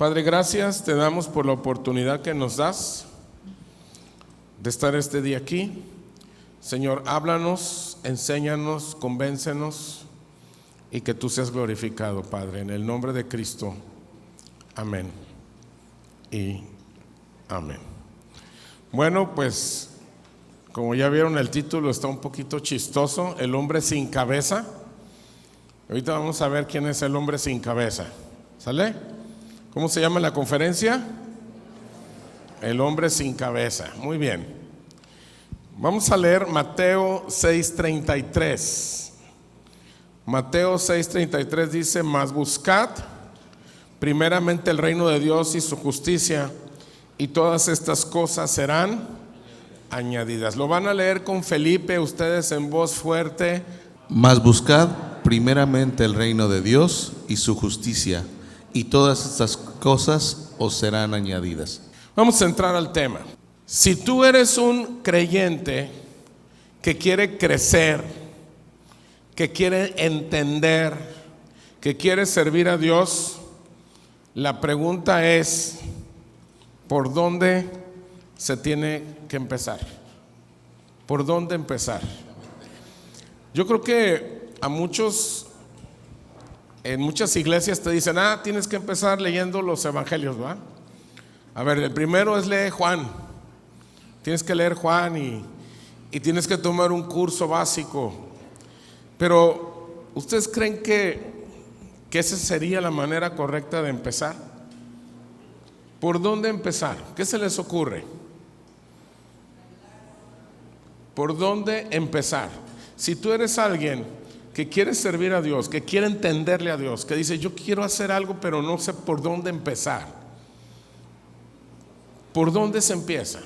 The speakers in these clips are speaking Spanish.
Padre, gracias te damos por la oportunidad que nos das de estar este día aquí. Señor, háblanos, enséñanos, convéncenos y que tú seas glorificado, Padre, en el nombre de Cristo. Amén y amén. Bueno, pues como ya vieron, el título está un poquito chistoso, el hombre sin cabeza. Ahorita vamos a ver quién es el hombre sin cabeza. ¿Sale? ¿Cómo se llama la conferencia? El hombre sin cabeza. Muy bien. Vamos a leer Mateo 6:33. Mateo 6:33 dice: mas buscad primeramente el reino de Dios y su justicia, y todas estas cosas serán añadidas. Lo van a leer con Felipe, ustedes en voz fuerte. Mas buscad primeramente el reino de Dios y su justicia, y todas estas cosas os serán añadidas. Vamos a entrar al tema. Si tú eres un creyente que quiere crecer, que quiere entender, que quiere servir a Dios, la pregunta es: ¿por dónde se tiene que empezar? ¿Por dónde empezar? Yo creo que a muchos, en muchas iglesias te dicen: tienes que empezar leyendo los evangelios, ¿va? A ver, el primero es leer Juan. Tienes que leer Juan y tienes que tomar un curso básico. Pero ¿ustedes creen que esa sería la manera correcta de empezar? ¿Por dónde empezar? ¿Qué se les ocurre? ¿Por dónde empezar? Si tú eres alguien que quiere servir a Dios, que quiere entenderle a Dios, que dice: yo quiero hacer algo pero no sé por dónde empezar, ¿por dónde se empieza?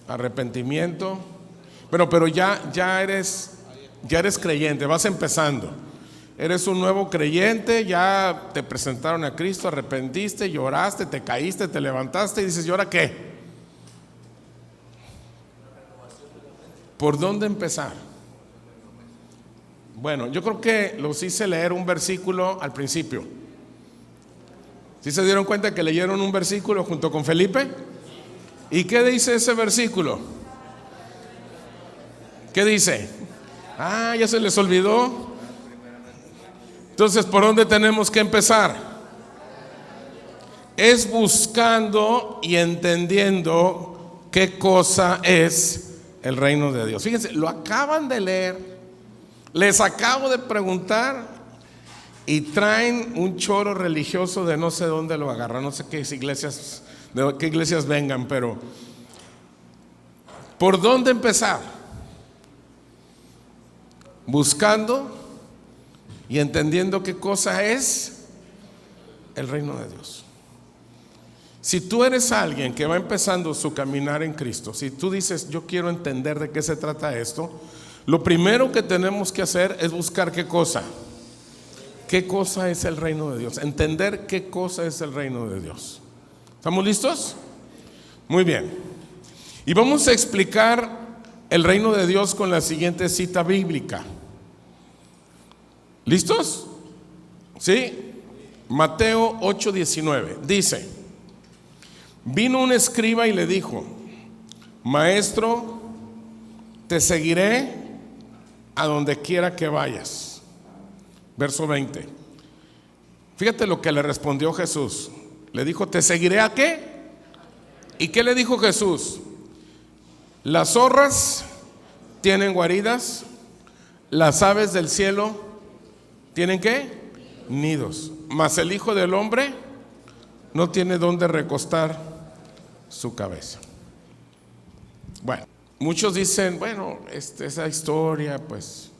Arrepentimiento. Bueno, pero ya eres creyente, vas empezando. Eres un nuevo creyente, ya te presentaron a Cristo, arrepentiste, lloraste, te caíste, te levantaste y dices: ¿y ahora qué? ¿Por dónde empezar? Bueno, yo creo que los hice leer un versículo al principio. ¿Sí se dieron cuenta que leyeron un versículo junto con Felipe? ¿Y qué dice ese versículo? ¿Qué dice? Ya se les olvidó. Entonces, ¿por dónde tenemos que empezar? Es buscando y entendiendo qué cosa es el reino de Dios. Fíjense, lo acaban de leer, les acabo de preguntar y traen un choro religioso de no sé dónde lo agarran, no sé qué iglesias, de qué iglesias vengan, pero ¿por dónde empezar? Buscando y entendiendo qué cosa es el reino de Dios. Si tú eres alguien que va empezando su caminar en Cristo, si tú dices: yo quiero entender de qué se trata esto, lo primero que tenemos que hacer es buscar qué cosa. ¿Qué cosa es el reino de Dios? Entender qué cosa es el reino de Dios. ¿Estamos listos? Muy bien. Y vamos a explicar el reino de Dios con la siguiente cita bíblica. ¿Listos? ¿Sí? Mateo 8:19 dice: vino un escriba y le dijo: maestro, te seguiré a donde quiera que vayas. Verso 20. Fíjate lo que le respondió Jesús. Le dijo: ¿te seguiré a qué? ¿Y qué le dijo Jesús? Las zorras tienen guaridas, las aves del cielo tienen ¿qué? Nidos, mas el Hijo del Hombre no tiene dónde recostar su cabeza. Bueno, muchos dicen: bueno, esa historia pues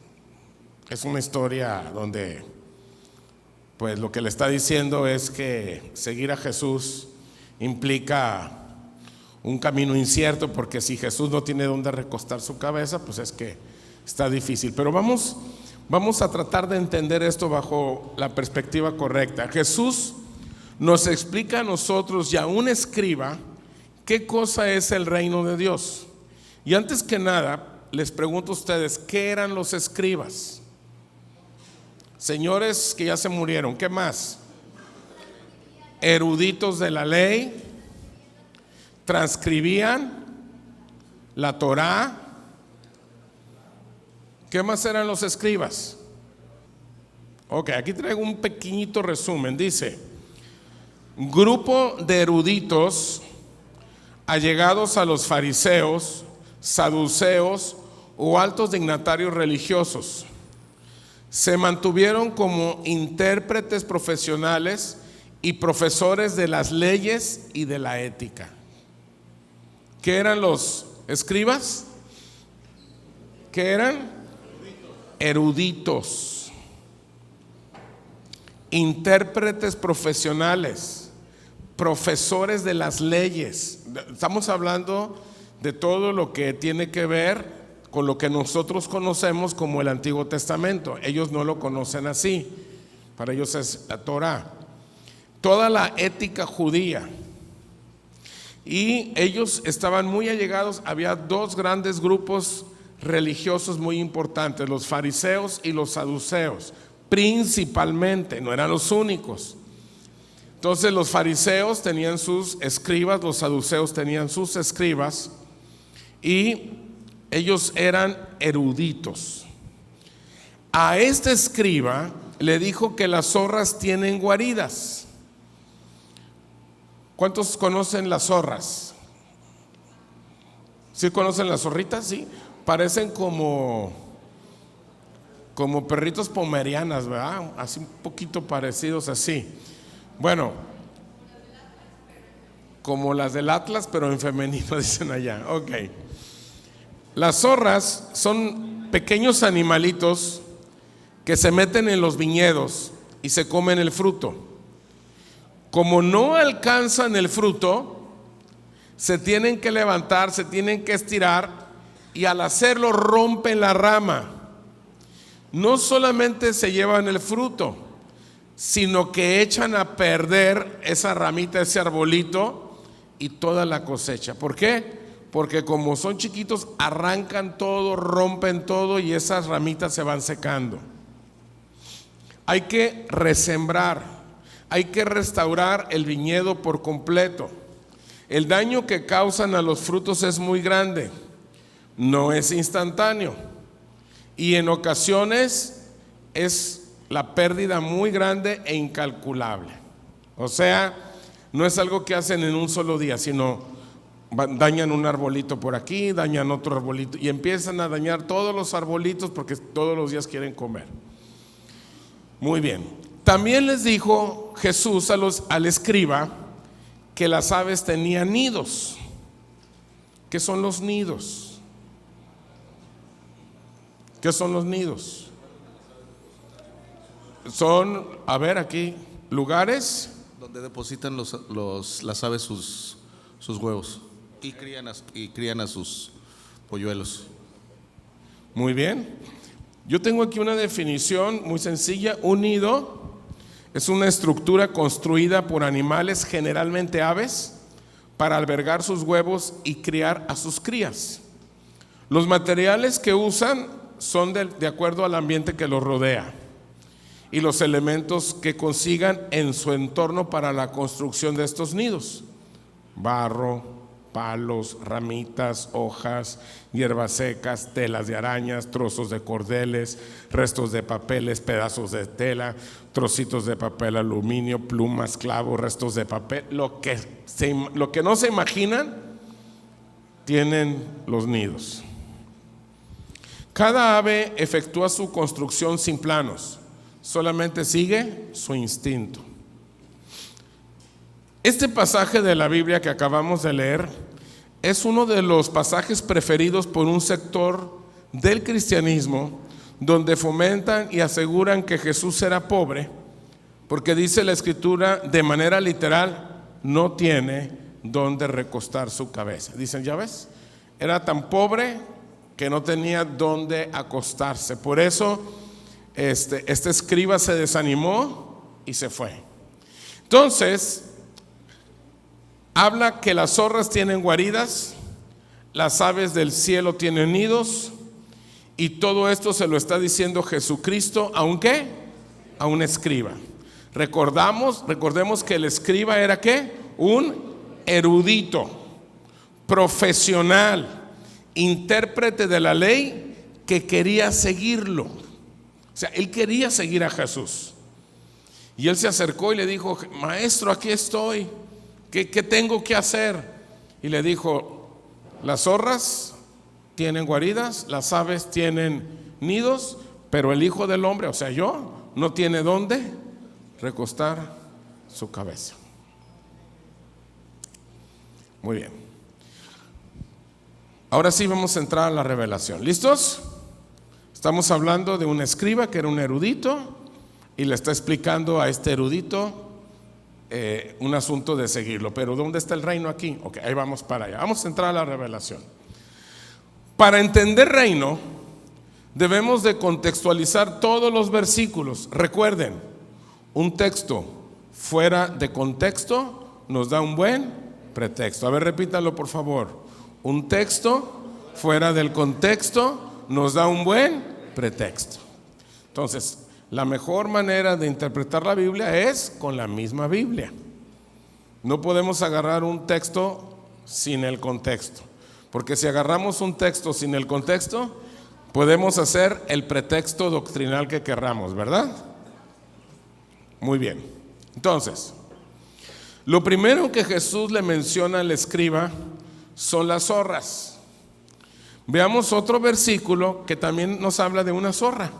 es una historia donde pues lo que le está diciendo es que seguir a Jesús implica un camino incierto, porque si Jesús no tiene dónde recostar su cabeza, pues es que está difícil. Pero vamos a tratar de entender esto bajo la perspectiva correcta. Jesús nos explica a nosotros y a un escriba qué cosa es el reino de Dios. Y antes que nada, les pregunto a ustedes: ¿qué eran los escribas? Señores que ya se murieron, ¿qué más? eruditos de la ley, transcribían la Torá. ¿Qué más eran los escribas? Ok, aquí traigo un pequeñito resumen. Dice: grupo de eruditos allegados a los fariseos, saduceos o altos dignatarios religiosos. Se mantuvieron como intérpretes profesionales y profesores de las leyes y de la ética. ¿Qué eran los escribas? ¿Qué eran? Eruditos. Intérpretes profesionales, profesores de las leyes. Estamos hablando de todo lo que tiene que ver con lo que nosotros conocemos como el Antiguo Testamento. Ellos no lo conocen así, para ellos es la Torá, toda la ética judía. Y ellos estaban muy allegados. Había dos grandes grupos religiosos muy importantes: los fariseos y los saduceos, principalmente, no eran los únicos. Entonces los fariseos tenían sus escribas, los saduceos tenían sus escribas, y ellos eran eruditos. A este escriba le dijo que las zorras tienen guaridas. ¿Cuántos conocen las zorras? ¿Sí conocen las zorritas? Sí, parecen como perritos pomerianas, ¿verdad? Así un poquito parecidos así. Bueno, como las del Atlas, pero en femenino dicen allá. Ok. Las zorras son pequeños animalitos que se meten en los viñedos y se comen el fruto. Como no alcanzan el fruto, se tienen que levantar, se tienen que estirar, y al hacerlo rompen la rama. No solamente se llevan el fruto, sino que echan a perder esa ramita, ese arbolito y toda la cosecha. ¿Por qué? Porque como son chiquitos, arrancan todo, rompen todo y esas ramitas se van secando. Hay que resembrar, hay que restaurar el viñedo por completo. El daño que causan a los frutos es muy grande, no es instantáneo, y en ocasiones es la pérdida muy grande e incalculable. O sea, no es algo que hacen en un solo día, sino dañan un arbolito por aquí, dañan otro arbolito y empiezan a dañar todos los arbolitos porque todos los días quieren comer. Muy bien. También les dijo Jesús al escriba que las aves tenían nidos. ¿Qué son los nidos? ¿Qué son los nidos? Son, a ver aquí, lugares donde depositan las aves sus huevos y crían a sus polluelos. Muy bien. Yo tengo aquí una definición muy sencilla. Un nido es una estructura construida por animales, generalmente aves, para albergar sus huevos y criar a sus crías. Los materiales que usan son de acuerdo al ambiente que los rodea y los elementos que consigan en su entorno para la construcción de estos nidos: barro, palos, ramitas, hojas, hierbas secas, telas de arañas, trozos de cordeles, restos de papeles, pedazos de tela, trocitos de papel aluminio, plumas, clavos, restos de papel. Lo que no se imaginan tienen los nidos. Cada ave efectúa su construcción sin planos, solamente sigue su instinto. Este pasaje de la Biblia que acabamos de leer es uno de los pasajes preferidos por un sector del cristianismo, donde fomentan y aseguran que Jesús era pobre, porque dice la Escritura de manera literal: no tiene donde recostar su cabeza. Dicen, ya ves, era tan pobre que no tenía donde acostarse. Por eso este escriba se desanimó y se fue. Entonces habla que las zorras tienen guaridas, las aves del cielo tienen nidos, y todo esto se lo está diciendo Jesucristo, ¿a un qué? A un escriba. Recordemos que el escriba era ¿qué? Un erudito, profesional, intérprete de la ley que quería seguirlo. O sea, él quería seguir a Jesús. Y él se acercó y le dijo: maestro, aquí estoy, ¿qué tengo que hacer? Y le dijo: las zorras tienen guaridas, las aves tienen nidos, pero el Hijo del Hombre, o sea yo, no tiene dónde recostar su cabeza. Muy bien. Ahora sí vamos a entrar a la revelación. ¿Listos? Estamos hablando de un escriba que era un erudito y le está explicando a este erudito un asunto de seguirlo. Pero ¿dónde está el reino aquí? Ok, ahí vamos para allá. Vamos a entrar a la revelación. Para entender reino, debemos de contextualizar todos los versículos. Recuerden, un texto fuera de contexto nos da un buen pretexto. A ver, repítalo por favor. Un texto fuera del contexto nos da un buen pretexto. Entonces, la mejor manera de interpretar la Biblia es con la misma Biblia. No podemos agarrar un texto sin el contexto, porque si agarramos un texto sin el contexto, podemos hacer el pretexto doctrinal que querramos, ¿verdad? Muy bien. Entonces, lo primero que Jesús le menciona al escriba son las zorras. Veamos otro versículo que también nos habla de una zorra,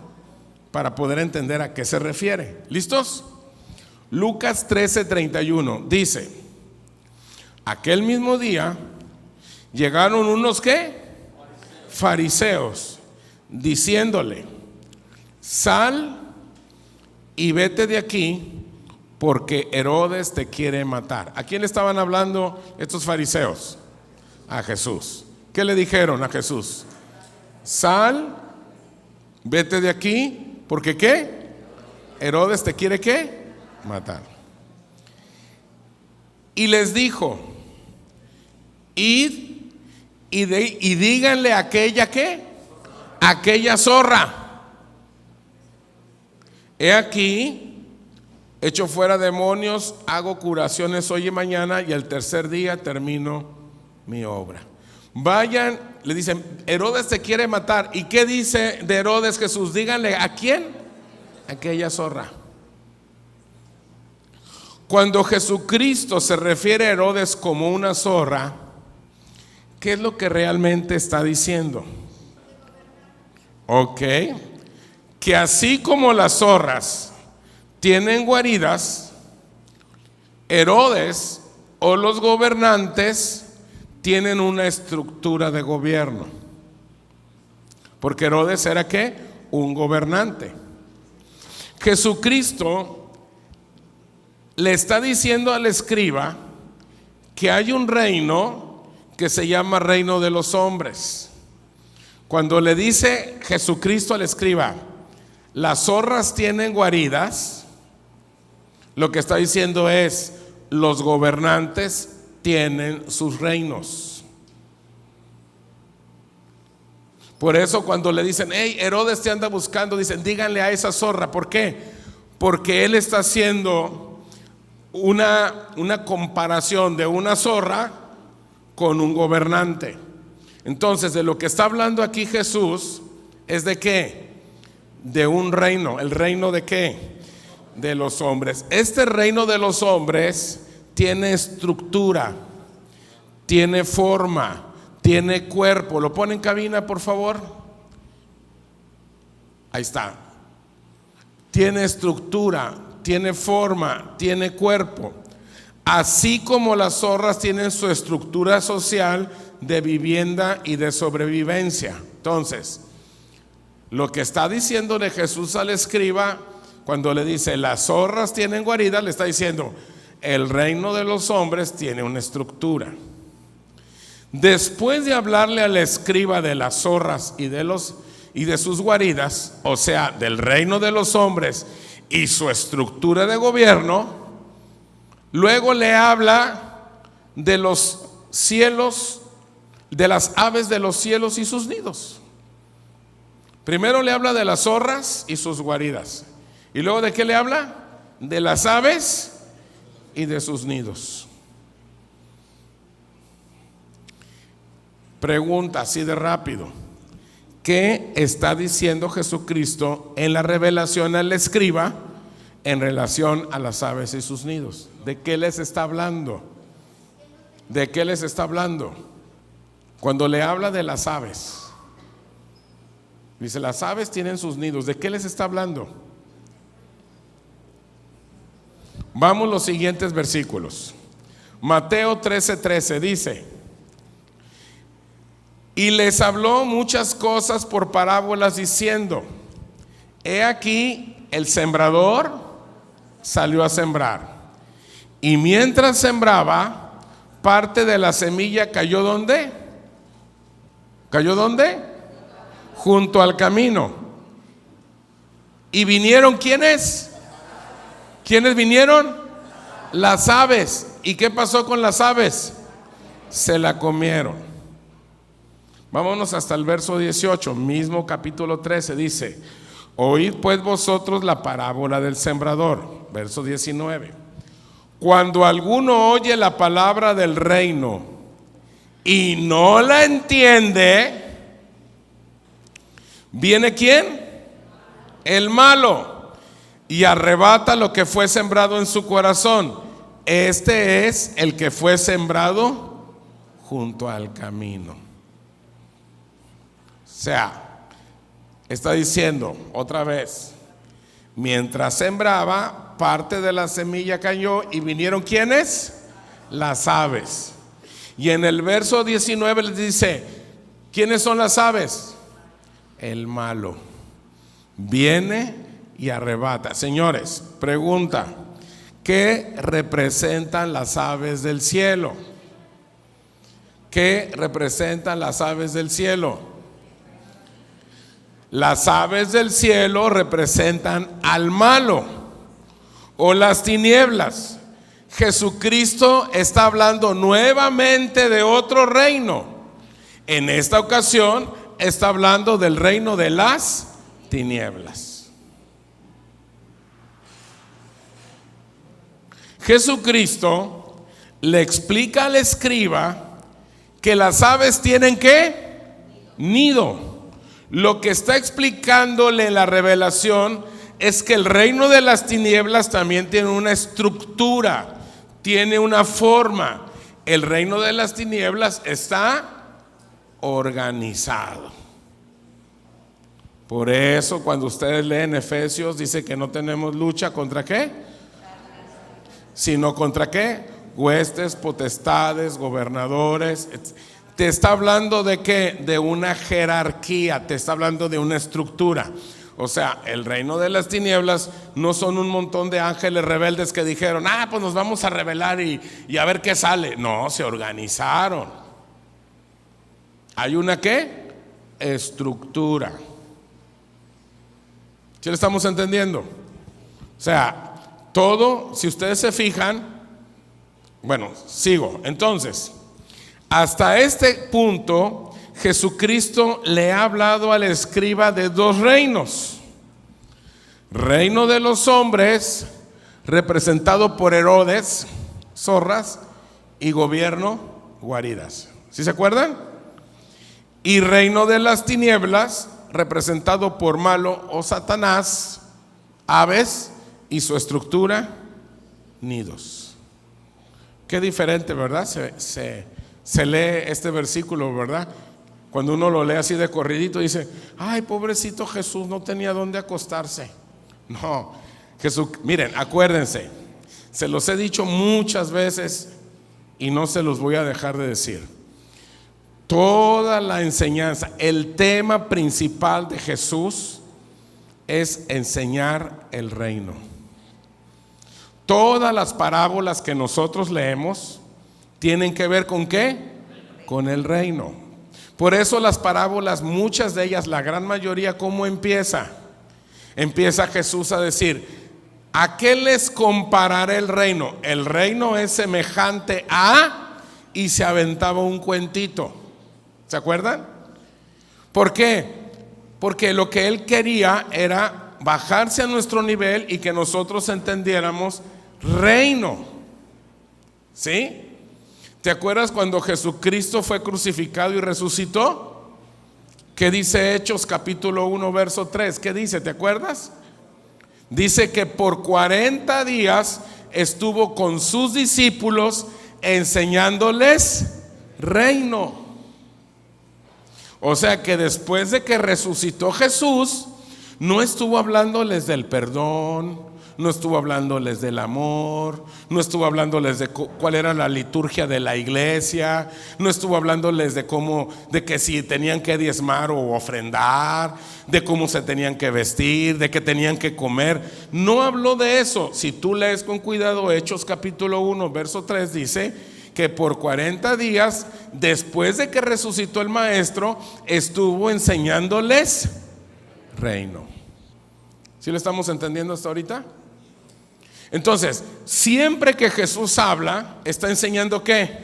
para poder entender a qué se refiere. ¿Listos? Lucas 13:31 dice: aquel mismo día llegaron unos ¿qué? Fariseos, diciéndole: sal y vete de aquí, porque Herodes te quiere matar. ¿A quién le estaban hablando estos fariseos? A Jesús. ¿Qué le dijeron a Jesús? Sal, vete de aquí, porque ¿qué? Herodes te quiere ¿qué? Matar. Y les dijo: id y díganle a aquella ¿qué? Aquella zorra: he aquí, echo fuera demonios, hago curaciones hoy y mañana, y el tercer día termino mi obra. Vayan, le dicen: Herodes te quiere matar. ¿Y qué dice de Herodes Jesús? Díganle, ¿a quién? Aquella zorra. Cuando Jesucristo se refiere a Herodes como una zorra, ¿qué es lo que realmente está diciendo? Ok, que así como las zorras tienen guaridas, Herodes o los gobernantes tienen una estructura de gobierno. Porque Herodes era ¿qué? Un gobernante. Jesucristo le está diciendo al escriba que hay un reino que se llama reino de los hombres. Cuando le dice Jesucristo al escriba: las zorras tienen guaridas, lo que está diciendo es: los gobernantes tienen sus reinos. Por eso cuando le dicen: hey, Herodes te anda buscando, dicen: díganle a esa zorra. ¿Por qué? Porque él está haciendo una comparación de una zorra con un gobernante. Entonces, de lo que está hablando aquí Jesús es de ¿qué? De un reino. ¿El reino de qué? De los hombres. Este reino de los hombres tiene estructura, tiene forma, tiene cuerpo. ¿Lo pone en cabina, por favor? Ahí está. Tiene estructura, tiene forma, tiene cuerpo. Así como las zorras tienen su estructura social de vivienda y de sobrevivencia. Entonces, lo que está diciéndole Jesús al escriba cuando le dice: las zorras tienen guarida, le está diciendo: el reino de los hombres tiene una estructura. Después de hablarle al escriba de las zorras y de sus guaridas, o sea, del reino de los hombres y su estructura de gobierno, luego le habla de los cielos, de las aves de los cielos y sus nidos. Primero le habla de las zorras y sus guaridas. ¿Y luego de qué le habla? de las aves y de sus nidos. Pregunta así de rápido: ¿qué está diciendo Jesucristo en la revelación al escriba en relación a las aves y sus nidos? ¿De qué les está hablando? ¿De qué les está hablando? Cuando le habla de las aves, dice: las aves tienen sus nidos. ¿De qué les está hablando? Vamos los siguientes versículos. Mateo 13:13 dice: y les habló muchas cosas por parábolas diciendo: he aquí el sembrador salió a sembrar, y mientras sembraba, parte de la semilla cayó ¿dónde? ¿Cayó dónde? Junto al camino. Y vinieron ¿quiénes? ¿Quiénes vinieron? Las aves. ¿Y qué pasó con las aves? Se la comieron. Vámonos hasta el verso 18, mismo capítulo 13, dice: oíd pues vosotros la parábola del sembrador. Verso 19: cuando alguno oye la palabra del reino y no la entiende, ¿viene quién? El malo, y arrebata lo que fue sembrado en su corazón. Este es el que fue sembrado junto al camino. O sea, está diciendo otra vez: mientras sembraba, parte de la semilla cayó, y vinieron ¿quiénes? Las aves. Y en el verso 19 les dice: ¿quiénes son las aves? El malo viene y arrebata. Señores, pregunta: ¿qué representan las aves del cielo? ¿Qué representan las aves del cielo? Las aves del cielo representan al malo o las tinieblas. Jesucristo está hablando nuevamente de otro reino. En esta ocasión está hablando del reino de las tinieblas. Jesucristo le explica al escriba que las aves tienen ¿qué? Nido. Lo que está explicándole la revelación es que el reino de las tinieblas también tiene una estructura, tiene una forma. El reino de las tinieblas está organizado. Por eso cuando ustedes leen Efesios dice que no tenemos lucha contra ¿qué? Sino contra ¿qué? Huestes, potestades, gobernadores, etc. Te está hablando de qué? De una jerarquía, te está hablando de una estructura. O sea, el reino de las tinieblas no son un montón de ángeles rebeldes que dijeron: pues nos vamos a rebelar y a ver qué sale. No, se organizaron. Hay una ¿qué? Estructura. ¿Sí lo estamos entendiendo? O sea, todo, si ustedes se fijan, bueno, sigo. Entonces, hasta este punto, Jesucristo le ha hablado al escriba de dos reinos: reino de los hombres, representado por Herodes, zorras, y gobierno, guaridas. ¿Sí se acuerdan? Y reino de las tinieblas, representado por malo o Satanás, aves, y su estructura, nidos. Qué diferente, ¿verdad? Se lee este versículo, ¿verdad? Cuando uno lo lee así de corridito, dice: ay, pobrecito Jesús, no tenía dónde acostarse. No, Jesús, miren, acuérdense, se los he dicho muchas veces y no se los voy a dejar de decir. Toda la enseñanza, el tema principal de Jesús es enseñar el reino. Todas las parábolas que nosotros leemos tienen que ver ¿con qué? Con el reino. Por eso las parábolas, muchas de ellas, la gran mayoría, ¿cómo empieza? Empieza Jesús a decir: ¿a qué les compararé el reino? El reino es semejante a, y se aventaba un cuentito. ¿Se acuerdan? ¿Por qué? Porque lo que él quería era bajarse a nuestro nivel y que nosotros entendiéramos reino. ¿Sí? ¿Te acuerdas cuando Jesucristo fue crucificado y resucitó? ¿Qué dice Hechos capítulo 1 verso 3? ¿Qué dice? ¿Te acuerdas? Dice que por 40 días estuvo con sus discípulos enseñándoles reino. O sea que después de que resucitó Jesús, no estuvo hablándoles del perdón, no estuvo hablándoles del amor, no estuvo hablándoles de cuál era la liturgia de la iglesia, no estuvo hablándoles de cómo, de que si tenían que diezmar o ofrendar, de cómo se tenían que vestir, de que tenían que comer. No habló de eso. Si tú lees con cuidado Hechos capítulo 1 verso 3, dice que por 40 días después de que resucitó el maestro, estuvo enseñándoles reino. ¿Sí lo estamos entendiendo hasta ahorita? Entonces, siempre que Jesús habla, está enseñando ¿qué?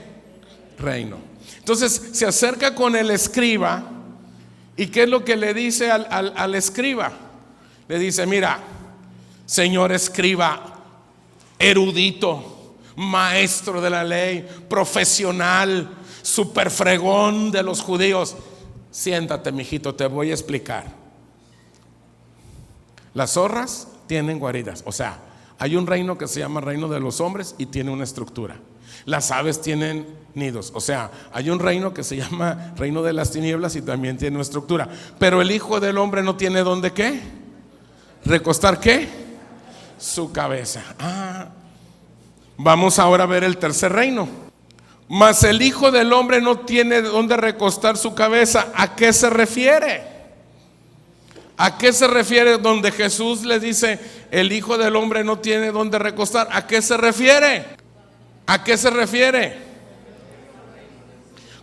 Reino. Entonces se acerca con el escriba. ¿Y qué es lo que le dice al escriba? Le dice: mira, señor escriba, erudito, maestro de la ley, profesional, super fregón de los judíos, siéntate, mijito, te voy a explicar. Las zorras tienen guaridas, o sea, hay un reino que se llama reino de los hombres y tiene una estructura. Las aves tienen nidos, o sea, hay un reino que se llama reino de las tinieblas y también tiene una estructura. Pero el Hijo del Hombre no tiene dónde ¿qué? ¿Recostar qué? Su cabeza. Vamos ahora a ver el tercer reino. Mas el Hijo del Hombre no tiene dónde recostar su cabeza. ¿A qué se refiere? ¿A qué se refiere donde Jesús le dice el Hijo del Hombre no tiene dónde recostar? ¿A qué se refiere? ¿A qué se refiere?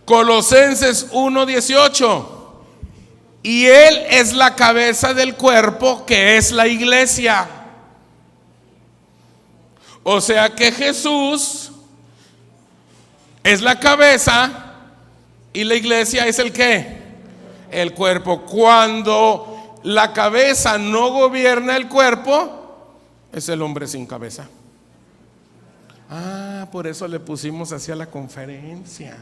Colosenses 1:18. Y Él es la cabeza del cuerpo, que es la iglesia. O sea que Jesús es la cabeza y la iglesia es el ¿qué? El cuerpo. Cuando la cabeza no gobierna el cuerpo, es el hombre sin cabeza. Por eso le pusimos así a la conferencia.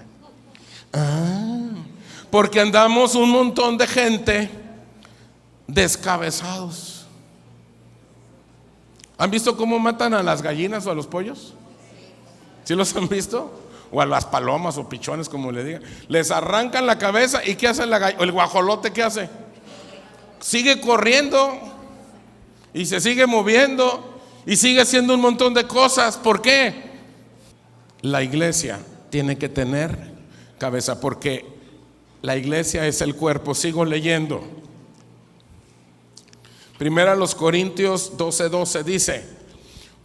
Porque andamos un montón de gente descabezados. ¿Han visto cómo matan a las gallinas o a los pollos? ¿Sí los han visto? O a las palomas o pichones, como le digan. Les arrancan la cabeza y ¿qué hace el guajolote? ¿Qué hace? Sigue corriendo y se sigue moviendo y sigue haciendo un montón de cosas. ¿Por qué? La iglesia tiene que tener cabeza, porque la iglesia es el cuerpo. Sigo leyendo. Primera los Corintios 12:12 dice: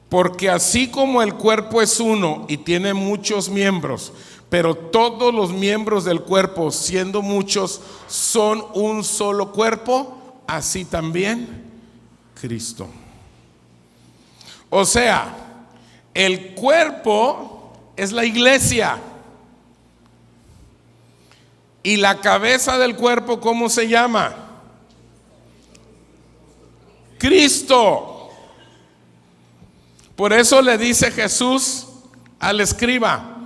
porque así como el cuerpo es uno y tiene muchos miembros, pero todos los miembros del cuerpo, siendo muchos, son un solo cuerpo, así también Cristo. O sea, el cuerpo es la iglesia. Y la cabeza del cuerpo, ¿cómo se llama? Cristo. Por eso le dice Jesús al escriba: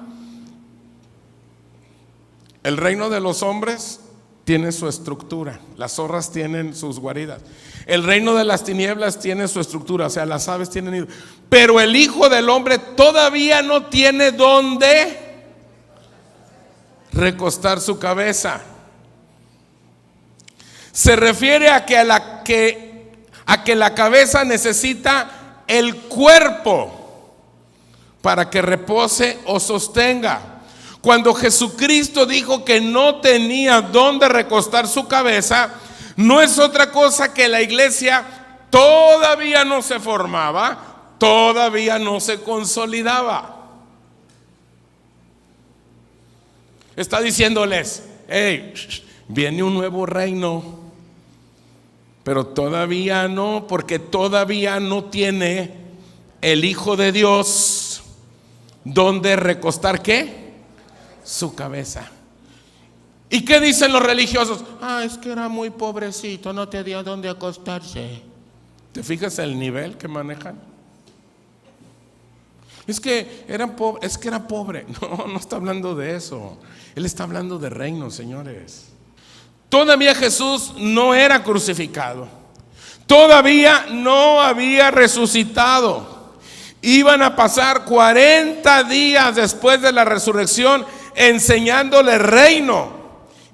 el reino de los hombres tiene su estructura, las zorras tienen sus guaridas, el reino de las tinieblas tiene su estructura, o sea, las aves tienen nido, pero el Hijo del Hombre todavía no tiene dónde recostar su cabeza. Se refiere a que la cabeza necesita el cuerpo para que repose o sostenga. Cuando Jesucristo dijo que no tenía dónde recostar su cabeza, no es otra cosa que la iglesia todavía no se formaba, todavía no se consolidaba. Está diciéndoles: hey, viene un nuevo reino, pero todavía no, porque todavía no tiene el Hijo de Dios donde recostar ¿qué? Su cabeza. ¿Y qué dicen los religiosos? Es que era muy pobrecito, no tenía dónde acostarse. ¿Te fijas el nivel que manejan? Es que era pobre. No, no está hablando de eso. Él está hablando de reino, señores. Todavía Jesús no era crucificado. Todavía no había resucitado. Iban a pasar 40 días después de la resurrección enseñándole reino.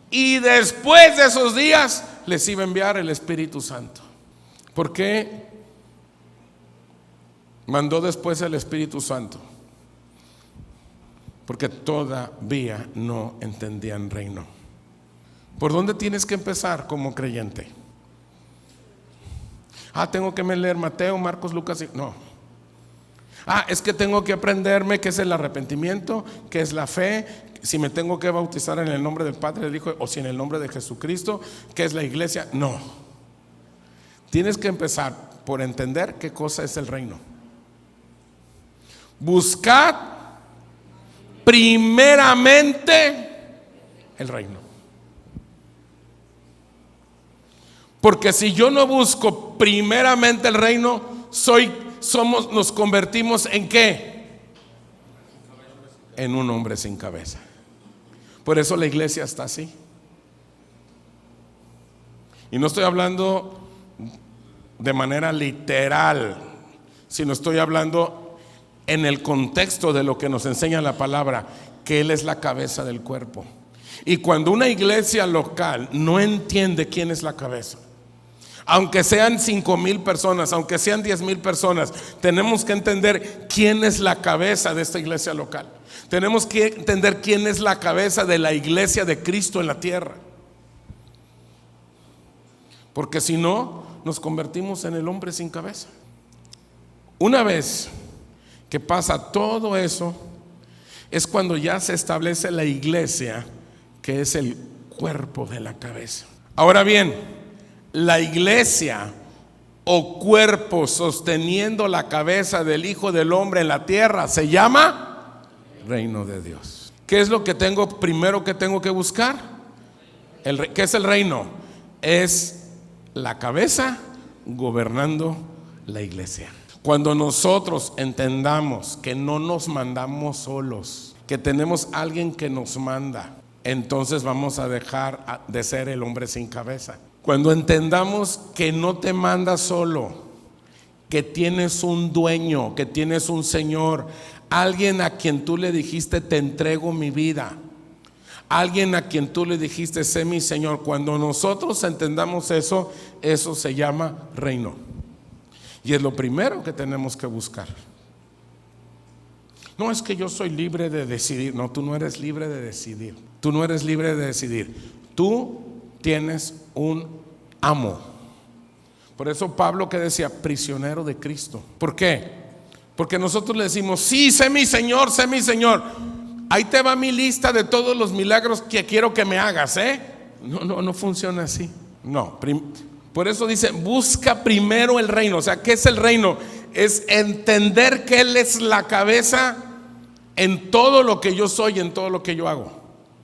Y después de esos días les iba a enviar el Espíritu Santo. ¿Por qué mandó después el Espíritu Santo? Porque todavía no entendían reino. ¿Por dónde tienes que empezar como creyente? Tengo que leer Mateo, Marcos, Lucas. No. Es que tengo que aprenderme qué es el arrepentimiento, qué es la fe, si me tengo que bautizar en el nombre del Padre, del Hijo o si en el nombre de Jesucristo, qué es la iglesia. No. Tienes que empezar por entender qué cosa es el reino. Buscad primeramente el reino. Porque si yo no busco primeramente el reino, nos convertimos en ¿qué? En un hombre sin cabeza. Por eso la iglesia está así. Y no estoy hablando de manera literal, sino estoy hablando en el contexto de lo que nos enseña la palabra, que Él es la cabeza del cuerpo. Y cuando una iglesia local no entiende quién es la cabeza, aunque sean 5,000 personas, aunque sean 10,000 personas, tenemos que entender quién es la cabeza de esta iglesia local. Tenemos que entender quién es la cabeza de la iglesia de Cristo en la tierra. Porque si no, nos convertimos en el hombre sin cabeza. Una vez que pasa todo eso, es cuando ya se establece la iglesia, que es el cuerpo de la cabeza. Ahora bien, la iglesia o cuerpo sosteniendo la cabeza del Hijo del Hombre en la tierra se llama reino de Dios. ¿Qué es lo que primero que tengo que buscar? ¿Qué es el reino? Es la cabeza gobernando la iglesia. Cuando nosotros entendamos que no nos mandamos solos, que tenemos alguien que nos manda, entonces vamos a dejar de ser el hombre sin cabeza. Cuando entendamos que no te manda solo, que tienes un dueño, que tienes un Señor, alguien a quien tú le dijiste te entrego mi vida, alguien a quien tú le dijiste sé mi Señor. Cuando nosotros entendamos eso, eso se llama reino. Y es lo primero que tenemos que buscar. No es que yo soy libre de decidir. No, tú no eres libre de decidir. Tú no eres libre de decidir. Tú tienes un amo. Por eso Pablo que decía, prisionero de Cristo. ¿Por qué? Porque nosotros le decimos, sí, sé mi Señor, sé mi Señor. Ahí te va mi lista de todos los milagros que quiero que me hagas, ¿eh? No funciona así. No, por eso dice, busca primero el reino. O sea, ¿qué es el reino? Es entender que Él es la cabeza en todo lo que yo soy, en todo lo que yo hago.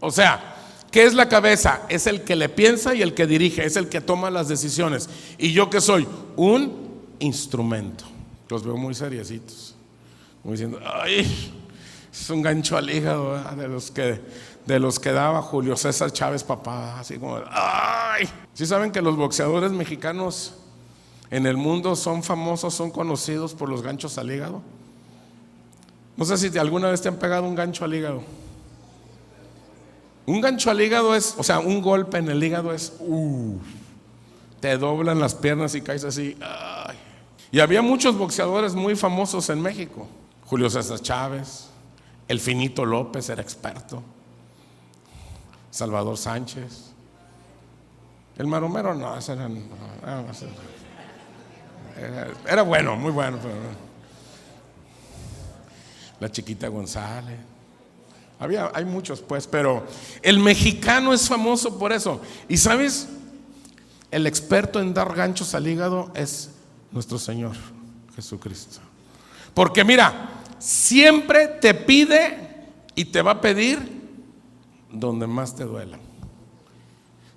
O sea, ¿qué es la cabeza? Es el que le piensa y el que dirige, es el que toma las decisiones. ¿Y yo qué soy? Un instrumento. Los veo muy seriecitos, como diciendo, ay, es un gancho al hígado, ¿verdad? de los que daba Julio César Chávez, papá, así como, ay. ¿Sí saben que los boxeadores mexicanos en el mundo son famosos, son conocidos por los ganchos al hígado? No sé si alguna vez te han pegado un gancho al hígado. Un gancho al hígado es, o sea, un golpe en el hígado es, te doblan las piernas y caes así. Ay. Y había muchos boxeadores muy famosos en México. Julio César Chávez, el Finito López era experto, Salvador Sánchez, el Maromero no, ese era bueno, muy bueno, pero la Chiquita González. Hay muchos pues, pero el mexicano es famoso por eso. Y sabes, el experto en dar ganchos al hígado es nuestro Señor Jesucristo. Porque mira, siempre te pide y te va a pedir donde más te duela.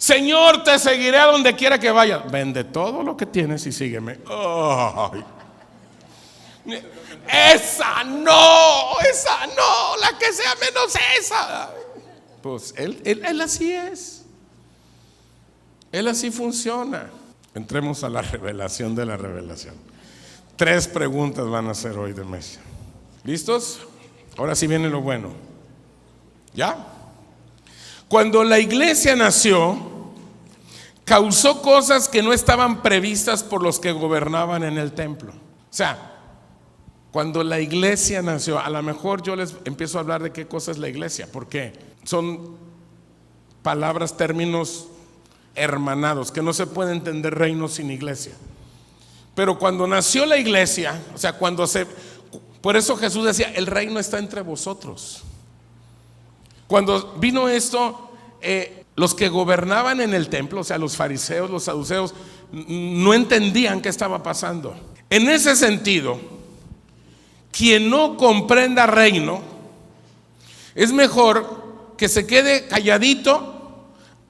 Señor, te seguiré a donde quiera que vayas. Vende todo lo que tienes y sígueme. Ay. Esa no, la que sea menos esa. Pues él así es. Él así funciona. Entremos a la revelación de la revelación. 3 preguntas van a hacer hoy de mesa. ¿Listos? Ahora sí viene lo bueno. ¿Ya? Cuando la iglesia nació, causó cosas que no estaban previstas por los que gobernaban en el templo. O sea, cuando la iglesia nació, a lo mejor yo les empiezo a hablar de qué cosa es la iglesia, porque son palabras, términos hermanados, que no se puede entender reino sin iglesia. Pero cuando nació la iglesia, o sea, por eso Jesús decía, el reino está entre vosotros. Cuando vino esto, los que gobernaban en el templo, o sea, los fariseos, los saduceos, no entendían qué estaba pasando. En ese sentido, quien no comprenda reino, es mejor que se quede calladito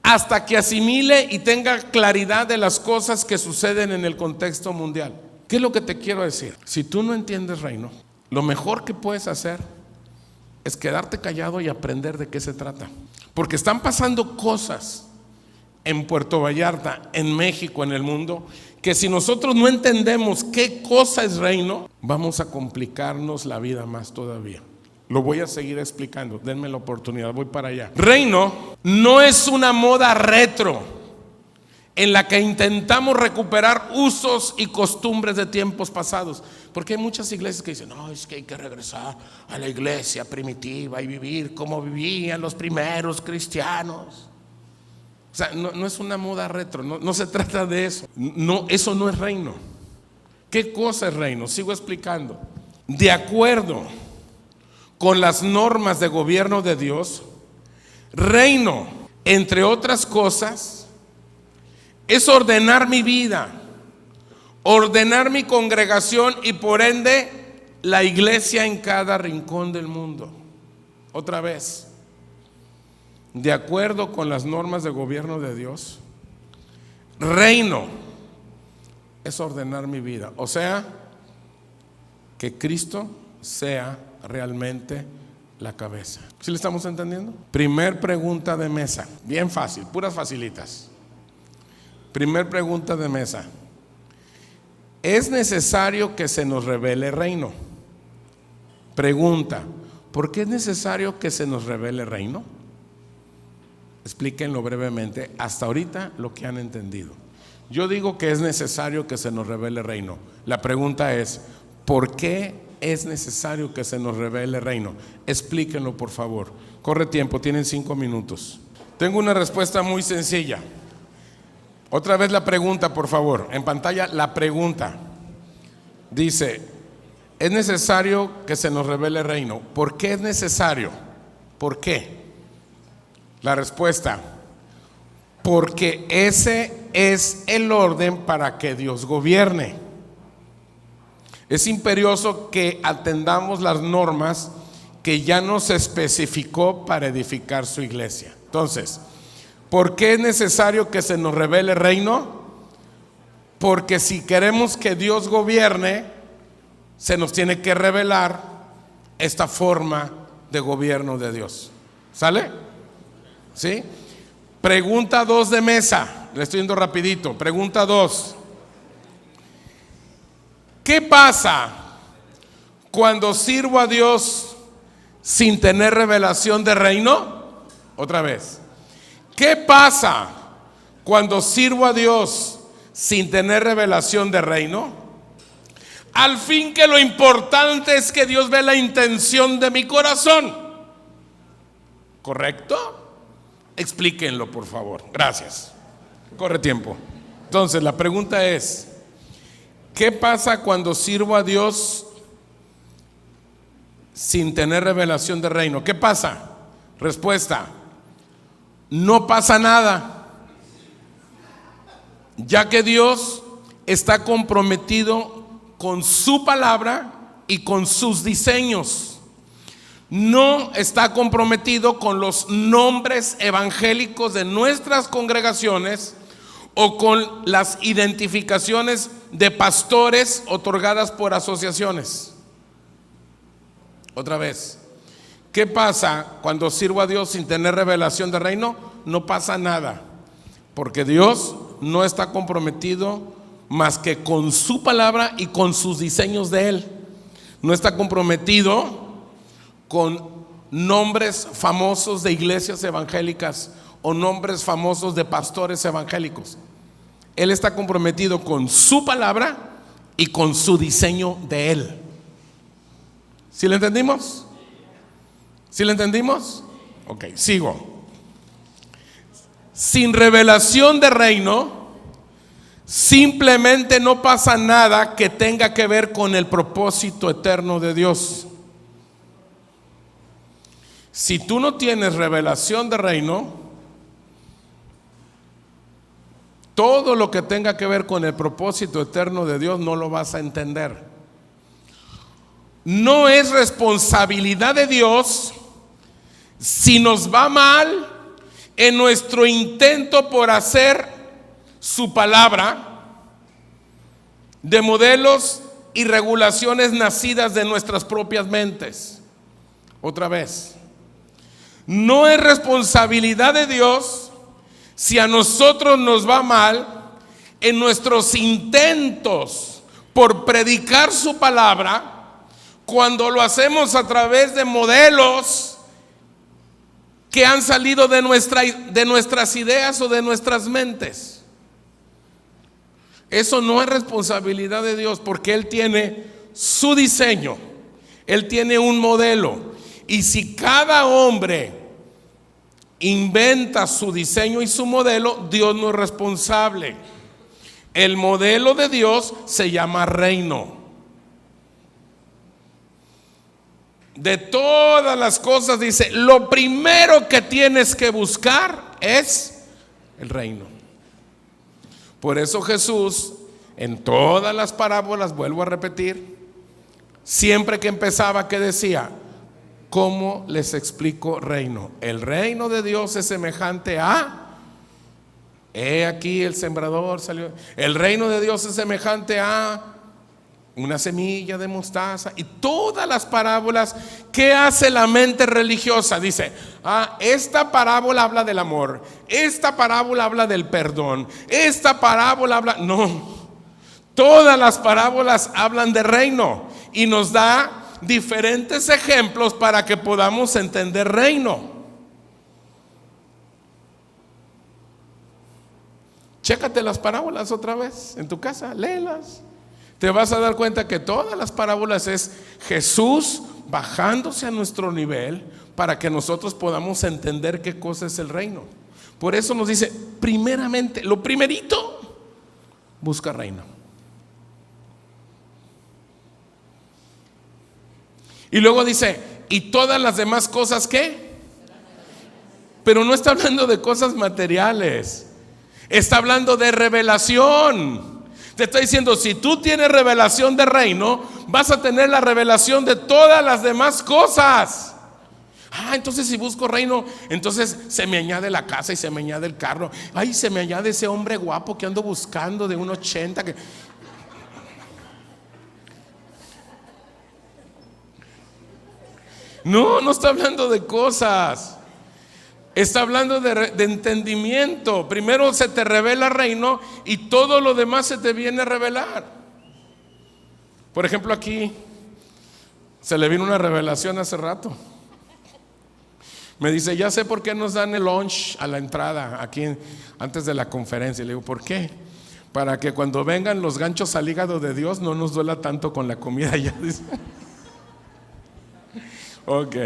hasta que asimile y tenga claridad de las cosas que suceden en el contexto mundial. ¿Qué es lo que te quiero decir? Si tú no entiendes reino, lo mejor que puedes hacer es quedarte callado y aprender de qué se trata. Porque están pasando cosas en Puerto Vallarta, en México, en el mundo, que si nosotros no entendemos qué cosa es reino, vamos a complicarnos la vida más todavía. Lo voy a seguir explicando, denme la oportunidad, voy para allá. Reino no es una moda retro en la que intentamos recuperar usos y costumbres de tiempos pasados. Porque hay muchas iglesias que dicen, no, es que hay que regresar a la iglesia primitiva y vivir como vivían los primeros cristianos. O sea, no es una moda retro, no se trata de eso. No, eso no es reino. ¿Qué cosa es reino? Sigo explicando. De acuerdo con las normas de gobierno de Dios, reino, entre otras cosas, es ordenar mi vida, ordenar mi congregación y por ende la iglesia en cada rincón del mundo. Otra vez, de acuerdo con las normas de gobierno de Dios, reino es ordenar mi vida, o sea, que Cristo sea realmente la cabeza. ¿Sí le estamos entendiendo? Primer pregunta de mesa, bien fácil, puras facilitas. Primer pregunta de mesa: ¿es necesario que se nos revele reino? Pregunta: ¿por qué es necesario que se nos revele reino? Explíquenlo brevemente, hasta ahorita lo que han entendido. Yo digo que es necesario que se nos revele reino. La pregunta es: ¿por qué es necesario que se nos revele reino? Explíquenlo, por favor. Corre tiempo, tienen 5 minutos. Tengo una respuesta muy sencilla. Otra vez la pregunta, por favor. En pantalla la pregunta. Dice: ¿es necesario que se nos revele reino? ¿Por qué es necesario? ¿Por qué? La respuesta: porque ese es el orden para que Dios gobierne. Es imperioso que atendamos las normas que ya nos especificó para edificar su iglesia. Entonces, ¿por qué es necesario que se nos revele reino? Porque si queremos que Dios gobierne, se nos tiene que revelar esta forma de gobierno de Dios. ¿Sale? ¿Sí? Pregunta 2 de mesa. Le estoy yendo rapidito. Pregunta 2. ¿Qué pasa cuando sirvo a Dios sin tener revelación de reino? Otra vez. ¿Qué pasa cuando sirvo a Dios sin tener revelación de reino? Al fin que lo importante es que Dios ve la intención de mi corazón. ¿Correcto? Explíquenlo, por favor. Gracias. Corre tiempo. Entonces, la pregunta es: ¿qué pasa cuando sirvo a Dios sin tener revelación de reino? ¿Qué pasa? Respuesta: no pasa nada, ya que Dios está comprometido con su palabra y con sus diseños. no está comprometido con los nombres evangélicos de nuestras congregaciones o con las identificaciones de pastores otorgadas por asociaciones. Otra vez, ¿qué pasa cuando sirvo a Dios sin tener revelación de reino? No pasa nada, porque Dios no está comprometido más que con su palabra y con sus diseños de Él. No está comprometido con nombres famosos de iglesias evangélicas o nombres famosos de pastores evangélicos. Él está comprometido con su palabra y con su diseño de Él. ¿Sí lo entendimos? ¿Sí lo entendimos? Ok, sigo. Sin revelación de reino, simplemente no pasa nada que tenga que ver con el propósito eterno de Dios. Si tú no tienes revelación de reino, todo lo que tenga que ver con el propósito eterno de Dios no lo vas a entender. No es responsabilidad de Dios si nos va mal en nuestro intento por hacer su palabra de modelos y regulaciones nacidas de nuestras propias mentes. Otra vez, no es responsabilidad de Dios si a nosotros nos va mal en nuestros intentos por predicar su palabra, cuando lo hacemos a través de modelos que han salido de nuestras ideas o de nuestras mentes. Eso no es responsabilidad de Dios, porque Él tiene su diseño, Él tiene un modelo. Y si cada hombre inventa su diseño y su modelo, Dios no es responsable. El modelo de Dios se llama reino. De todas las cosas, dice, lo primero que tienes que buscar es el reino. Por eso Jesús, en todas las parábolas, vuelvo a repetir, siempre que empezaba, ¿qué decía? ¿Cómo les explico reino? El reino de Dios es semejante a, he aquí el sembrador salió. El reino de Dios es semejante a una semilla de mostaza. Y todas las parábolas, ¿qué hace la mente religiosa? Dice, esta parábola habla del amor, esta parábola habla del perdón, esta parábola habla... No, todas las parábolas hablan de reino y nos da diferentes ejemplos para que podamos entender reino. Chécate las parábolas otra vez en tu casa, léelas. Te vas a dar cuenta que todas las parábolas es Jesús bajándose a nuestro nivel para que nosotros podamos entender qué cosa es el reino. Por eso nos dice, primeramente, lo primerito, busca reino. Y luego dice, ¿y todas las demás cosas qué? Pero no está hablando de cosas materiales, está hablando de revelación. Te está diciendo, si tú tienes revelación de reino, vas a tener la revelación de todas las demás cosas. Entonces si busco reino, entonces se me añade la casa y se me añade el carro. Ay, se me añade ese hombre guapo que ando buscando de 1.80 que... No está hablando de cosas. Está hablando de entendimiento. Primero se te revela reino y todo lo demás se te viene a revelar. Por ejemplo, aquí se le vino una revelación hace rato. Me dice, ya sé por qué nos dan el lunch a la entrada aquí antes de la conferencia. Y le digo, ¿por qué? Para que cuando vengan los ganchos al hígado de Dios no nos duela tanto con la comida ya. Ok.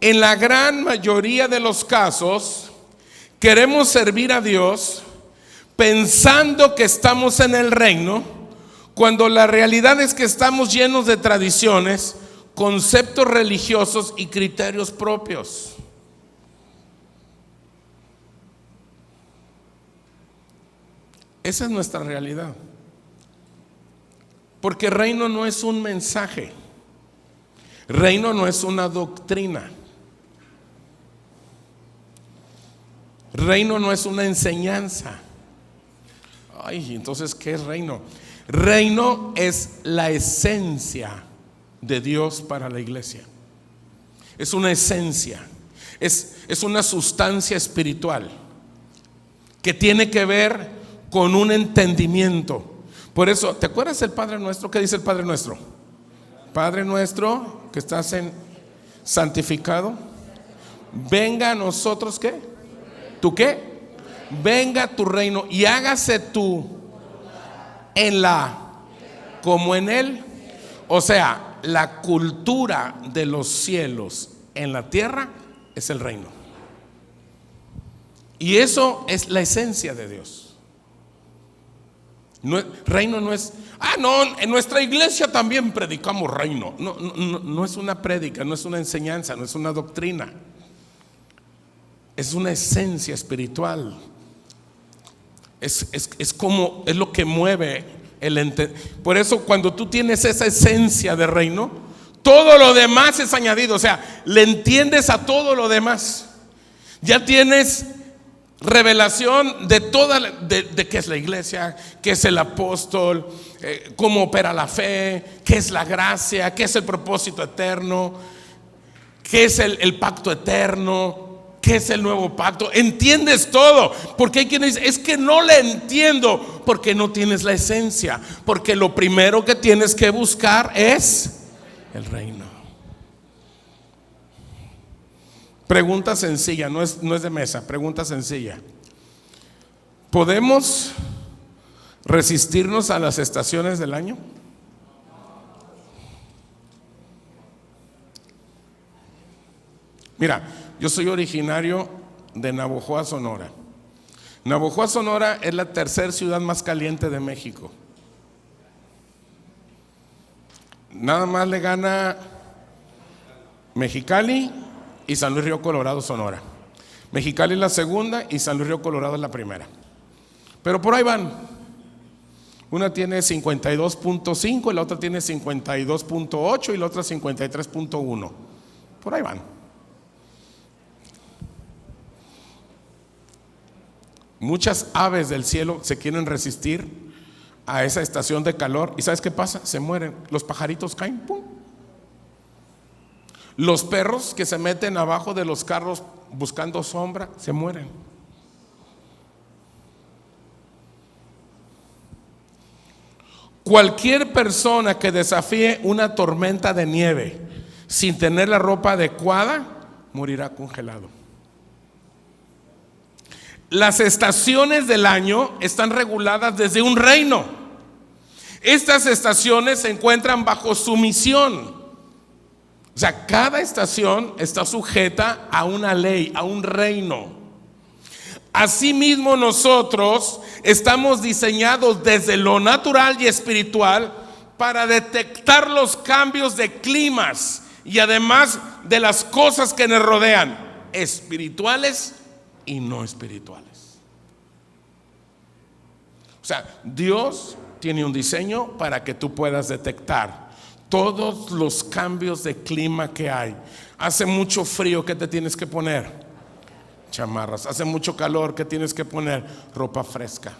En la gran mayoría de los casos, queremos servir a Dios pensando que estamos en el reino, cuando la realidad es que estamos llenos de tradiciones, conceptos religiosos y criterios propios. Esa es nuestra realidad. Porque reino no es un mensaje. Reino no es una doctrina. Reino no es una enseñanza. Ay, entonces, ¿qué es reino? Reino es la esencia de Dios para la iglesia. Es una esencia, es una sustancia espiritual que tiene que ver con un entendimiento. Por eso, ¿te acuerdas del Padre Nuestro? ¿Qué dice el Padre Nuestro? Padre nuestro que estás santificado, venga a nosotros, ¿qué? ¿Tú qué? Venga tu reino y hágase tú en la como en él. O sea, la cultura de los cielos en la tierra es el reino. Y eso es la esencia de Dios. Reino no es, no, en nuestra iglesia también predicamos reino. No es una prédica, no es una enseñanza, no es una doctrina. Es una esencia espiritual. Es como, es lo que mueve el entendimiento. Por eso cuando tú tienes esa esencia de reino, todo lo demás es añadido. O sea, le entiendes a todo lo demás. Ya tienes revelación de toda de qué es la iglesia, qué es el apóstol, cómo opera la fe, qué es la gracia, qué es el propósito eterno, qué es el pacto eterno, qué es el nuevo pacto. Entiendes todo, porque hay quienes dicen, es que no le entiendo, porque no tienes la esencia, porque lo primero que tienes que buscar es el reino. Pregunta sencilla, no es de mesa, pregunta sencilla. ¿Podemos resistirnos a las estaciones del año? Mira, yo soy originario de Navojoa, Sonora. Navojoa, Sonora es la tercera ciudad más caliente de México. Nada más le gana Mexicali y San Luis Río Colorado, Sonora. Mexicali es la segunda y San Luis Río Colorado es la primera. Pero por ahí van. Una tiene 52.5 y la otra tiene 52.8 y la otra 53.1. Por ahí van. Muchas aves del cielo se quieren resistir a esa estación de calor. ¿Y sabes qué pasa? Se mueren. Los pajaritos caen, ¡pum! Los perros que se meten abajo de los carros buscando sombra, se mueren. Cualquier persona que desafíe una tormenta de nieve sin tener la ropa adecuada, morirá congelado. Las estaciones del año están reguladas desde un reino. Estas estaciones se encuentran bajo su misión. O sea, cada estación está sujeta a una ley, a un reino. Asimismo, nosotros estamos diseñados desde lo natural y espiritual para detectar los cambios de climas y además de las cosas que nos rodean, espirituales y no espirituales. O sea, Dios tiene un diseño para que tú puedas detectar todos los cambios de clima que hay. Hace mucho frío, ¿qué te tienes que poner? Chamarras. Hace mucho calor, ¿qué tienes que poner? Ropa fresca.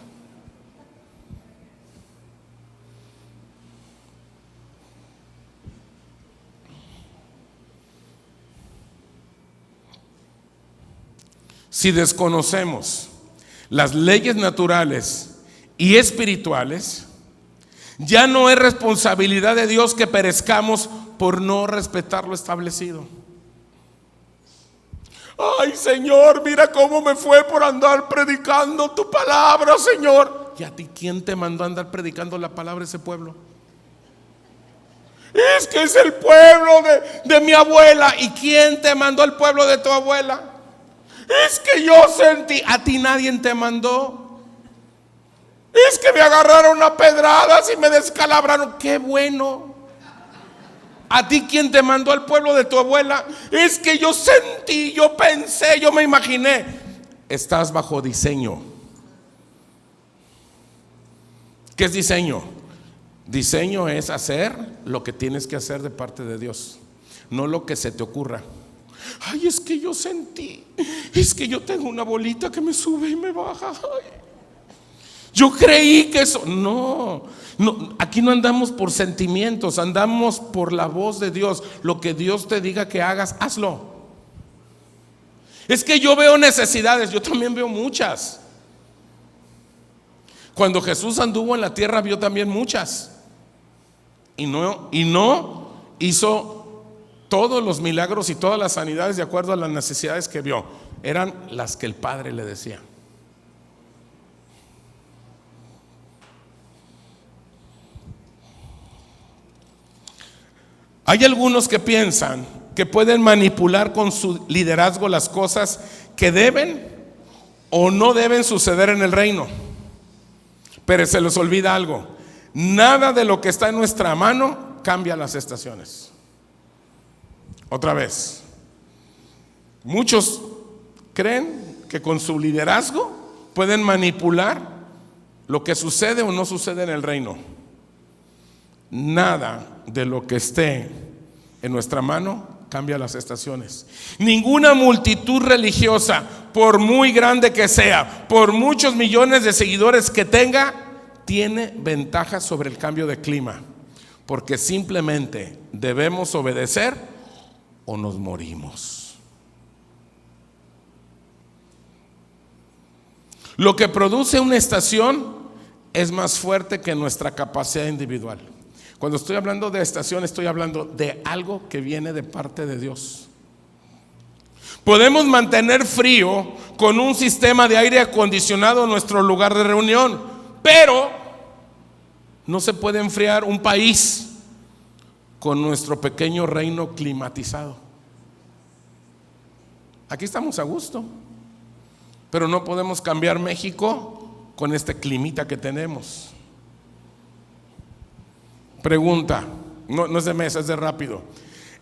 Si desconocemos las leyes naturales y espirituales, ya no es responsabilidad de Dios que perezcamos por no respetar lo establecido. Ay, Señor, mira cómo me fue por andar predicando tu palabra, Señor. ¿Y a ti quién te mandó a andar predicando la palabra a ese pueblo? Es que es el pueblo de mi abuela. ¿Y quién te mandó al pueblo de tu abuela? Es que yo sentí. A ti nadie te mandó. Es que me agarraron a pedradas y me descalabraron. ¡Qué bueno! ¿A ti quién te mandó al pueblo de tu abuela? Es que yo sentí, yo pensé, yo me imaginé. Estás bajo diseño. ¿Qué es diseño? Diseño es hacer lo que tienes que hacer de parte de Dios, no lo que se te ocurra. Ay, es que yo sentí, es que yo tengo una bolita que me sube y me baja. Ay, yo creí que eso. No, aquí no andamos por sentimientos, andamos por la voz de Dios. Lo que Dios te diga que hagas, hazlo. Es que yo veo necesidades, yo también veo muchas. Cuando Jesús anduvo en la tierra vio también muchas. Y no hizo todos los milagros y todas las sanidades de acuerdo a las necesidades que vio. Eran las que el Padre le decía. Hay algunos que piensan que pueden manipular con su liderazgo las cosas que deben o no deben suceder en el reino. Pero se les olvida algo: nada de lo que está en nuestra mano cambia las estaciones. Otra vez, muchos creen que con su liderazgo pueden manipular lo que sucede o no sucede en el reino. Nada de lo que esté en nuestra mano cambia las estaciones. Ninguna multitud religiosa, por muy grande que sea, por muchos millones de seguidores que tenga, tiene ventaja sobre el cambio de clima, porque simplemente debemos obedecer o nos morimos. Lo que produce una estación es más fuerte que nuestra capacidad individual. Cuando estoy hablando de estación, estoy hablando de algo que viene de parte de Dios. Podemos mantener frío con un sistema de aire acondicionado en nuestro lugar de reunión, pero no se puede enfriar un país con nuestro pequeño reino climatizado. Aquí estamos a gusto, pero no podemos cambiar México con este climita que tenemos. Pregunta, no es de mesa, es de rápido.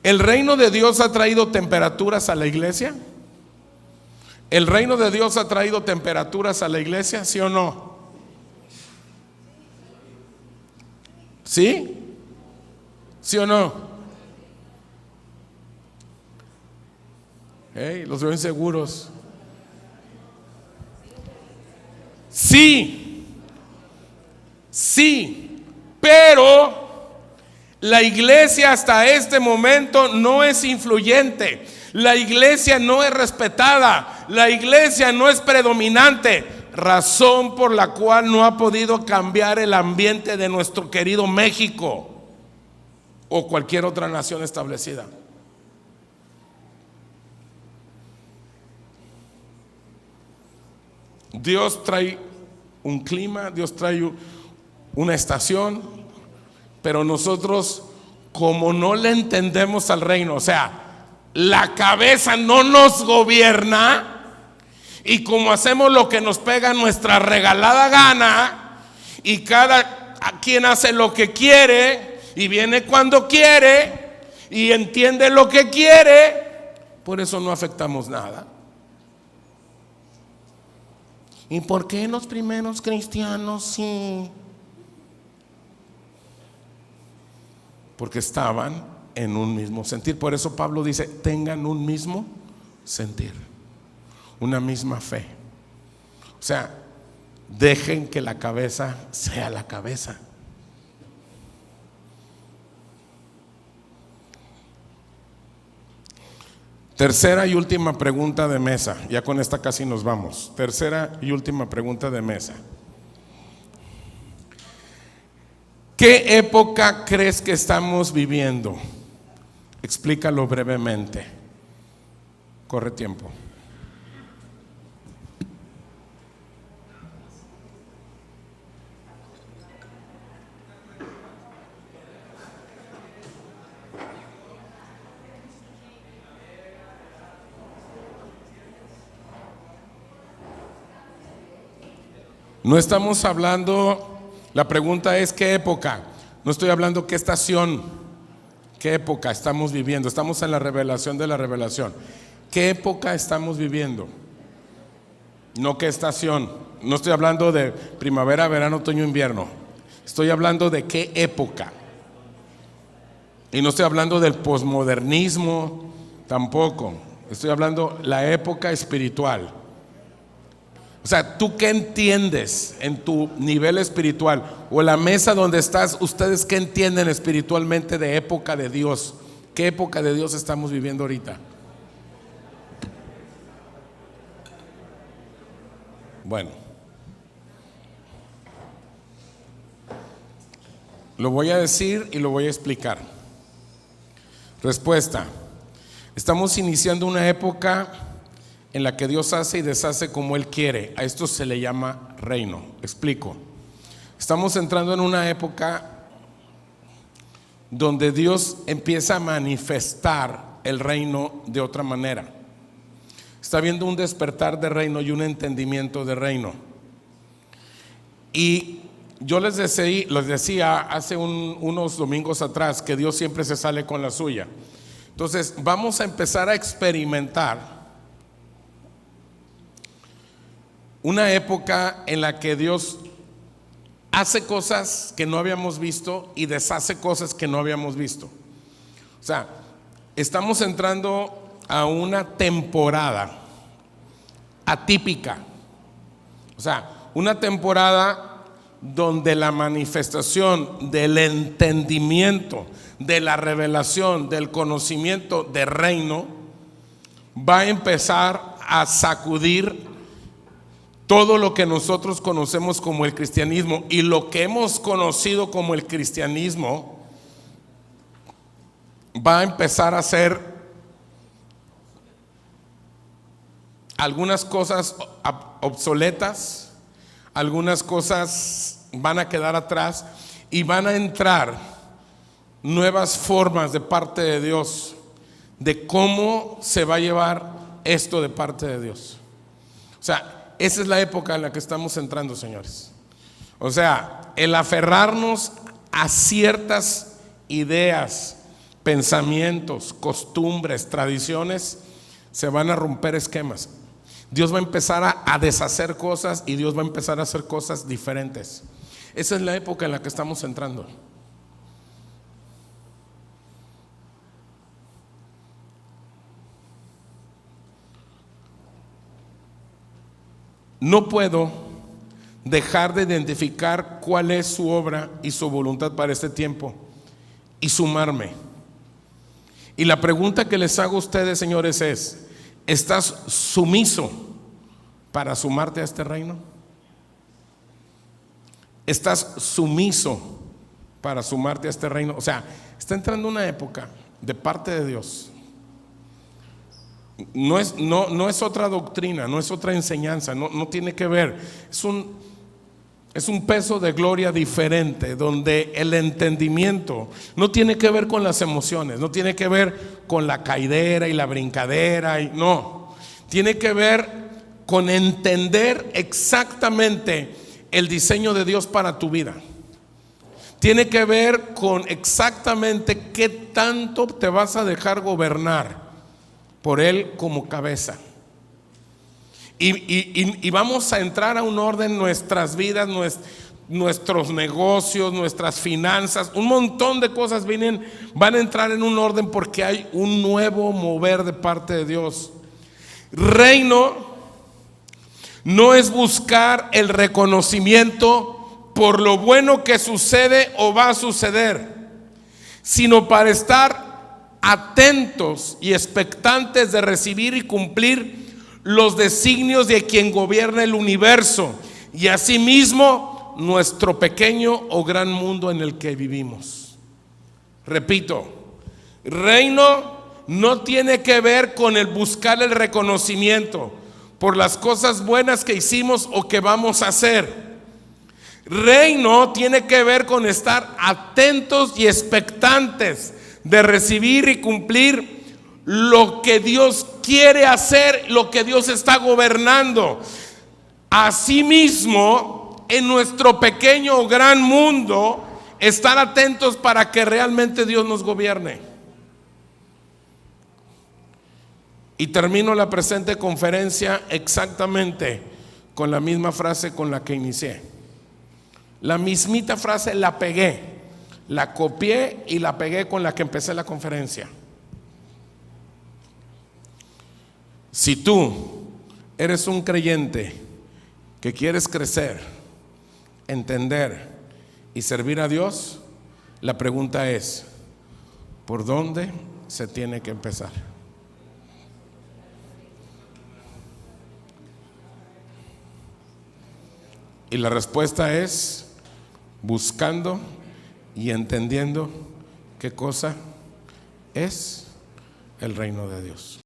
¿El reino de Dios ha traído temperaturas a la iglesia? ¿El reino de Dios ha traído temperaturas a la iglesia? ¿Sí o no? ¿Sí? ¿Sí o no? Los veo inseguros. Sí, pero la iglesia hasta este momento no es influyente. La iglesia no es respetada. La iglesia no es predominante. Razón por la cual no ha podido cambiar el ambiente de nuestro querido México o cualquier otra nación establecida. Dios trae un clima, Dios trae una estación, pero nosotros, como no le entendemos al reino, o sea, la cabeza no nos gobierna, y como hacemos lo que nos pega nuestra regalada gana, y cada quien hace lo que quiere y viene cuando quiere y entiende lo que quiere, por eso no afectamos nada. ¿Y por qué los primeros cristianos sí? Porque estaban en un mismo sentir. Por eso Pablo dice: tengan un mismo sentir, una misma fe. O sea, dejen que la cabeza sea la cabeza. Tercera y última pregunta de mesa. Ya con esta casi nos vamos. Tercera y última pregunta de mesa. ¿Qué época crees que estamos viviendo? Explícalo brevemente. Corre tiempo. No estamos hablando, la pregunta es ¿qué época? No estoy hablando qué estación, qué época estamos viviendo. Estamos en la revelación de la revelación. ¿Qué época estamos viviendo? No qué estación. No estoy hablando de primavera, verano, otoño, invierno. Estoy hablando de qué época. Y no estoy hablando del posmodernismo tampoco. Estoy hablando la época espiritual. O sea, ¿tú qué entiendes en tu nivel espiritual? O en la mesa donde estás, ¿ustedes qué entienden espiritualmente de época de Dios? ¿Qué época de Dios estamos viviendo ahorita? Bueno, lo voy a decir y lo voy a explicar. Respuesta: estamos iniciando una época en la que Dios hace y deshace como Él quiere. A esto se le llama reino. Explico. Estamos entrando en una época donde Dios empieza a manifestar el reino de otra manera. Está habiendo un despertar de reino y un entendimiento de reino. Y yo les decía hace unos domingos atrás que Dios siempre se sale con la suya. Entonces vamos a empezar a experimentar una época en la que Dios hace cosas que no habíamos visto y deshace cosas que no habíamos visto. O sea, estamos entrando a una temporada atípica. O sea, una temporada donde la manifestación del entendimiento, de la revelación, del conocimiento del reino va a empezar a sacudir todo lo que nosotros conocemos como el cristianismo, y lo que hemos conocido como el cristianismo va a empezar a ser algunas cosas obsoletas, algunas cosas van a quedar atrás y van a entrar nuevas formas de parte de Dios de cómo se va a llevar esto de parte de Dios. O sea, esa es la época en la que estamos entrando, señores. O sea, el aferrarnos a ciertas ideas, pensamientos, costumbres, tradiciones, se van a romper esquemas. Dios va a empezar a deshacer cosas y Dios va a empezar a hacer cosas diferentes. Esa es la época en la que estamos entrando. No puedo dejar de identificar cuál es su obra y su voluntad para este tiempo y sumarme. Y la pregunta que les hago a ustedes, señores, es: ¿estás sumiso para sumarte a este reino? ¿Estás sumiso para sumarte a este reino? O sea, está entrando una época de parte de Dios. No es otra doctrina, no es otra enseñanza, no tiene que ver. Es un peso de gloria diferente, donde el entendimiento no tiene que ver con las emociones, no tiene que ver con la caidera y la brincadera, no, tiene que ver con entender exactamente el diseño de Dios para tu vida. Tiene que ver con exactamente qué tanto te vas a dejar gobernar por Él como cabeza. Y vamos a entrar a un orden en nuestras vidas, nuestros negocios, nuestras finanzas, un montón de cosas van a entrar en un orden porque hay un nuevo mover de parte de Dios. Reino no es buscar el reconocimiento por lo bueno que sucede o va a suceder, sino para estar atentos y expectantes de recibir y cumplir los designios de quien gobierna el universo y asimismo nuestro pequeño o gran mundo en el que vivimos. Repito, reino no tiene que ver con el buscar el reconocimiento por las cosas buenas que hicimos o que vamos a hacer. Reino tiene que ver con estar atentos y expectantes de recibir y cumplir lo que Dios quiere hacer, lo que Dios está gobernando. Asimismo, en nuestro pequeño o gran mundo, estar atentos para que realmente Dios nos gobierne. Y termino la presente conferencia exactamente con la misma frase con la que inicié. La mismita frase la pegué, la copié y la pegué con la que empecé la conferencia. Si tú eres un creyente que quieres crecer, entender y servir a Dios, la pregunta es, ¿por dónde se tiene que empezar? Y la respuesta es buscando y entendiendo qué cosa es el reino de Dios.